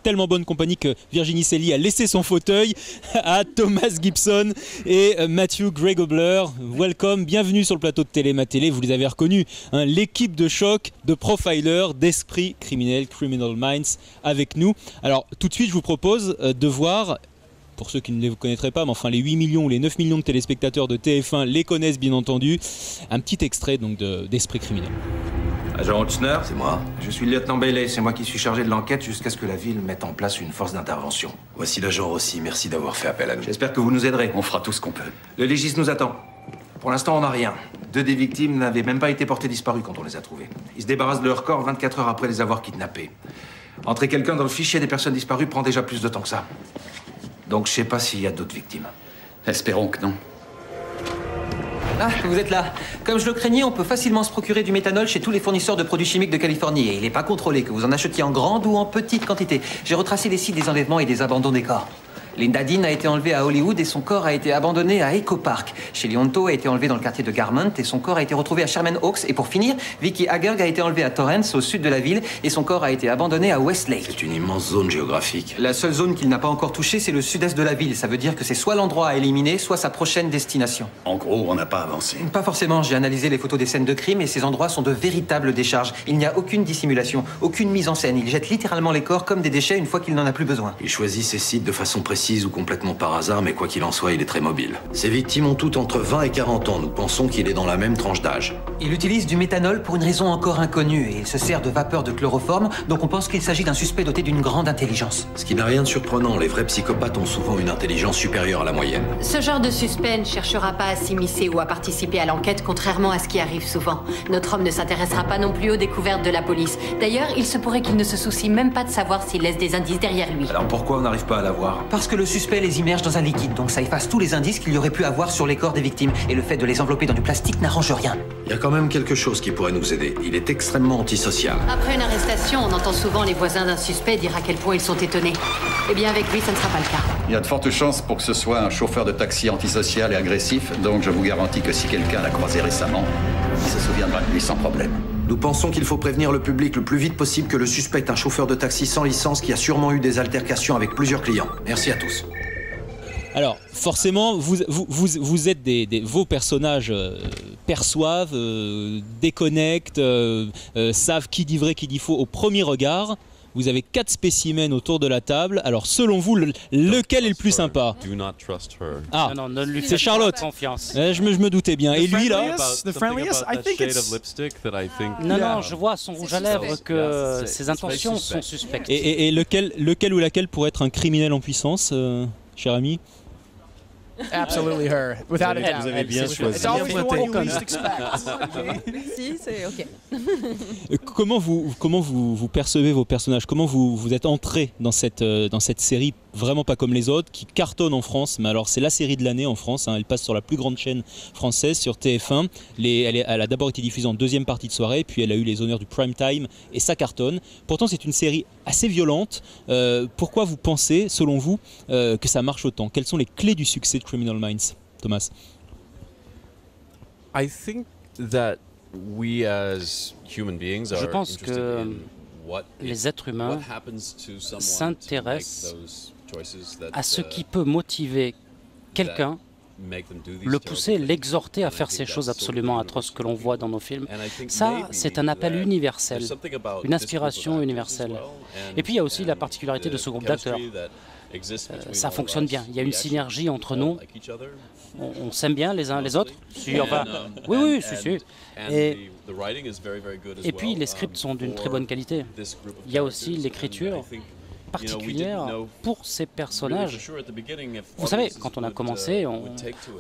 tellement bonne compagnie que Virginie Selly a laissé son fauteuil à Thomas Gibson et Matthew Gray Gobler. Welcome, bienvenue sur le plateau de Téléma Télé. Vous les avez reconnus, hein, l'équipe de choc, de Profiler, d'Esprit criminel, Criminal Minds, avec nous. Alors tout de suite, je vous propose de voir, pour ceux qui ne les connaîtraient pas, mais enfin les 8 millions ou les 9 millions de téléspectateurs de TF1 les connaissent bien entendu, un petit extrait donc d'Esprit criminel. Agent Holtzner, C'est moi. je suis le lieutenant Bailey, c'est moi qui suis chargé de l'enquête jusqu'à ce que la ville mette en place une force d'intervention. Voici l'agent Rossi, merci d'avoir fait appel à nous. J'espère que vous nous aiderez. On fera tout ce qu'on peut. Le légiste nous attend. Pour l'instant, on n'a rien. 2 des victimes n'avaient même pas été portées disparues quand on les a trouvées. Ils se débarrassent de leur corps 24 heures après les avoir kidnappés. Entrer quelqu'un dans le fichier des personnes disparues prend déjà plus de temps que ça. Donc je sais pas s'il y a d'autres victimes. Espérons que non. Ah, vous êtes là. Comme je le craignais, on peut facilement se procurer du méthanol chez tous les fournisseurs de produits chimiques de Californie. Et il n'est pas contrôlé, que vous en achetiez en grande ou en petite quantité. J'ai retracé les sites des enlèvements et des abandons des corps. Linda Dean a été enlevée à Hollywood et son corps a été abandonné à Echo Park. Shelly Honto a été enlevée dans le quartier de Garment et son corps a été retrouvé à Sherman Oaks. Et pour finir, Vicky Hagerg a été enlevée à Torrance, au sud de la ville, et son corps a été abandonné à Westlake. C'est une immense zone géographique. La seule zone qu'il n'a pas encore touchée, c'est le sud-est de la ville. Ça veut dire que c'est soit l'endroit à éliminer, soit sa prochaine destination. En gros, on n'a pas avancé. Pas forcément, j'ai analysé les photos des scènes de crime et ces endroits sont de véritables décharges. Il n'y a aucune dissimulation, aucune mise en scène. Il jette littéralement les corps comme des déchets une fois qu'il n'en a plus besoin. Il choisit ses sites de façon précise ou complètement par hasard, mais quoi qu'il en soit, il est très mobile. Ses victimes ont toutes entre 20 et 40 ans. Nous pensons qu'il est dans la même tranche d'âge. Il utilise du méthanol pour une raison encore inconnue et il se sert de vapeur de chloroforme, donc on pense qu'il s'agit d'un suspect doté d'une grande intelligence. Ce qui n'a rien de surprenant, les vrais psychopathes ont souvent une intelligence supérieure à la moyenne. Ce genre de suspect ne cherchera pas à s'immiscer ou à participer à l'enquête, contrairement à ce qui arrive souvent. Notre homme ne s'intéressera pas non plus aux découvertes de la police. D'ailleurs, il se pourrait qu'il ne se soucie même pas de savoir s'il laisse des indices derrière lui. Alors pourquoi on n'arrive pas à la voir? Parce que le suspect les immerge dans un liquide, donc ça efface tous les indices qu'il y aurait pu avoir sur les corps des victimes. Et le fait de les envelopper dans du plastique n'arrange rien. Il y a quand même quelque chose qui pourrait nous aider. Il est extrêmement antisocial. Après une arrestation, on entend souvent les voisins d'un suspect dire à quel point ils sont étonnés. Eh bien, avec lui, ça ne sera pas le cas. Il y a de fortes chances pour que ce soit un chauffeur de taxi antisocial et agressif, donc je vous garantis que si quelqu'un l'a croisé récemment, il se souviendra de lui sans problème. Nous pensons qu'il faut prévenir le public le plus vite possible que le suspect est un chauffeur de taxi sans licence qui a sûrement eu des altercations avec plusieurs clients. Merci à tous. Alors forcément, vous êtes vos personnages perçoivent, déconnectent, savent qui dit vrai, qui dit faux au premier regard. Vous avez 4 spécimens autour de la table. Alors selon vous, lequel est le plus sympa? Ah, non, ne lui c'est faites Charlotte. pas confiance. Je me doutais bien. Et lui là? Non, je vois à son rouge à lèvres que ses intentions sont suspectes. Et lequel ou laquelle pourrait être un criminel en puissance, cher ami? Absolutely her, without a doubt. Vous avez bien choisi. It's always the one you least expect. Si, c'est ok. Comment vous percevez vos personnages? Comment vous êtes entré dans cette série vraiment pas comme les autres, qui cartonne en France? Mais alors c'est la série de l'année en France, hein, elle passe sur la plus grande chaîne française, sur TF1. Elle a d'abord été diffusée en deuxième partie de soirée, puis elle a eu les honneurs du prime time, et ça cartonne. Pourtant c'est une série assez violente. Pourquoi vous pensez, selon vous, que ça marche autant? Quelles sont les clés du succès de Criminal Minds, Thomas? Je pense que les êtres humains s'intéressent à ce qui peut motiver quelqu'un, le pousser, l'exhorter à faire ces choses absolument atroces que l'on voit dans nos films. Ça, c'est un appel universel, une inspiration universelle. Et puis il y a aussi la particularité de ce groupe d'acteurs. Ça fonctionne bien, il y a une synergie entre nous, on s'aime bien les uns les autres. Si, enfin, oui, si. Et puis les scripts sont d'une très bonne qualité. Il y a aussi l'écriture particulière pour ces personnages. Vous savez, quand on a commencé, on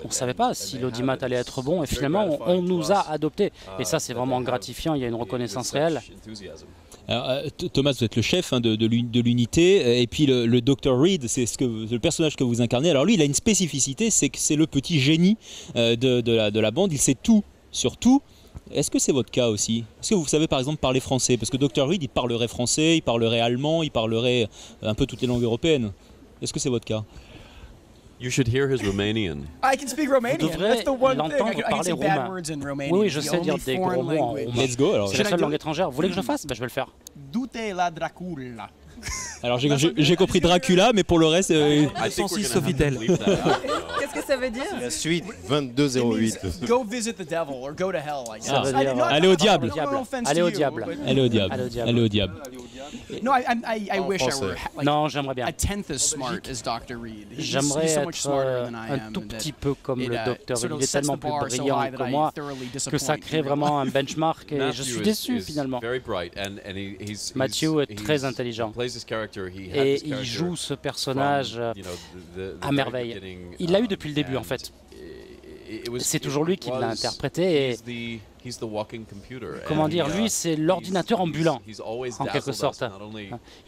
ne savait pas si l'audimat allait être bon, et finalement on nous a adoptés. Et ça, c'est vraiment gratifiant, il y a une reconnaissance réelle. Alors, Thomas, vous êtes le chef de l'unité, et puis le Dr Reed, c'est le personnage que vous incarnez. Alors lui, il a une spécificité, c'est que c'est le petit génie de la bande, il sait tout sur tout. Est-ce que c'est votre cas aussi? Est-ce que vous savez par exemple parler français? Parce que Dr Reed, il parlerait français, il parlerait allemand, il parlerait un peu toutes les langues européennes. Est-ce que c'est votre cas? You should hear his Romanian. I can speak Romanian. That's the one thing. I can say bad words in Romanian. Oui, je sais dire des gros mots en roumain. Let's go alors. C'est la seule langue étrangère. Vous voulez que je le fasse? Ben, je vais le faire. Du-te la Dracula. Alors j'ai compris Dracula, mais pour le reste... 106 Sofitel. Qu'est-ce que ça veut dire? La suite 2208. Go visit the devil or go to hell, I guess. Ça veut dire, allez au diable. Allez au diable. Allez au diable. Allez au diable. No, I wish I were like, Non, j'aimerais bien. a tenth as smart as Dr. Reed. J'aimerais so much être smarter than I un am tout that petit peu comme le docteur. sort of Il est sets tellement the plus bar so brillant high que that I moi thoroughly que ça disappoint crée you. vraiment un benchmark et je suis déçu finalement. Matthew est très intelligent et il joue ce personnage à merveille. Il l'a eu depuis le début en fait. C'est toujours lui qui l'a interprété et comment dire, lui c'est l'ordinateur ambulant en quelque sorte.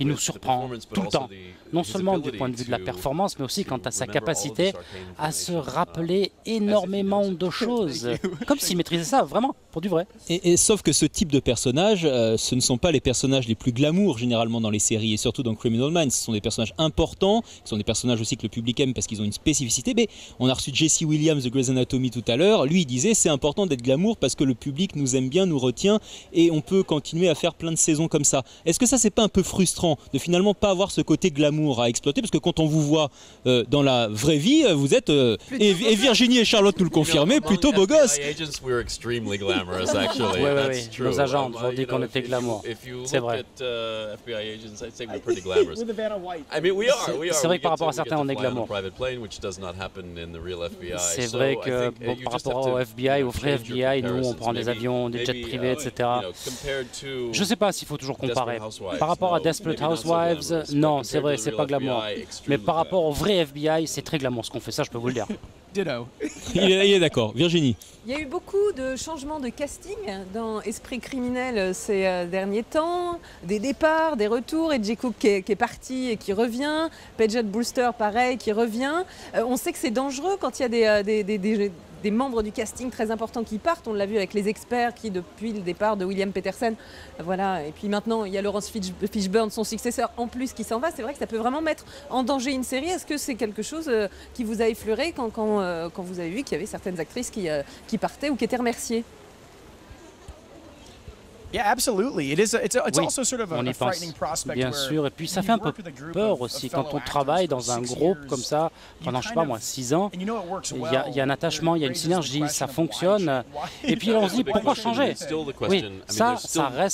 Il nous surprend tout le temps, non seulement du point de vue de la performance mais aussi quant à sa capacité à se rappeler énormément de choses, comme s'il maîtrisait ça vraiment, pour du vrai. Et sauf que ce type de personnages, ce ne sont pas les personnages les plus glamour généralement dans les séries et surtout dans Criminal Minds. Ce sont des personnages importants, qui sont des personnages aussi que le public aime parce qu'ils ont une spécificité. Mais on a reçu Jesse Williams de Grey's Anatomy tout à l'heure. Lui il disait c'est important d'être glamour parce que le public nous aime bien, nous retient et on peut continuer à faire plein de saisons comme ça. Est-ce que ça c'est pas un peu frustrant de finalement pas avoir ce côté glamour à exploiter parce que quand on vous voit dans la vraie vie, vous êtes et Virginie et Charlotte nous le confirmaient, plutôt beau gosse. Oui, nos agents ont dit qu'on était glamour. C'est vrai. C'est vrai que par rapport à certains on est glamour. C'est vrai que bon, par rapport au FBI, au vrai FBI, nous on prend des avions, des jets privés, etc. Je ne sais pas s'il faut toujours comparer. Par rapport à Desperate Housewives, non, c'est vrai, c'est pas glamour. Mais par rapport au vrai FBI, c'est très glamour ce qu'on fait, ça je peux vous le dire. Il est d'accord. Virginie. Il y a eu beaucoup de changements de casting dans Esprit criminel ces derniers temps, des départs, des retours, et Jay Cook qui est parti et qui revient, Paget Brewster pareil qui revient. On sait que c'est dangereux quand il y a des membres du casting très importants qui partent. On l'a vu avec les experts qui, depuis le départ de William Petersen, voilà. Et puis maintenant, il y a Laurence Fishburne, son successeur, en plus qui s'en va. C'est vrai que ça peut vraiment mettre en danger une série. Est-ce que c'est quelque chose qui vous a effleuré quand vous avez vu qu'il y avait certaines actrices qui partaient ou qui étaient remerciées? Yeah, absolutely. It's Oui, also sort of on a y pense, frightening prospect bien where sûr. Et puis ça fait un peu peur aussi quand on travaille dans un groupe comme ça pendant, je sais pas moi, 6 ans. Il y a un attachement, il y a une synergie, ça fonctionne. Et puis on se dit pourquoi changer? Oui, ça reste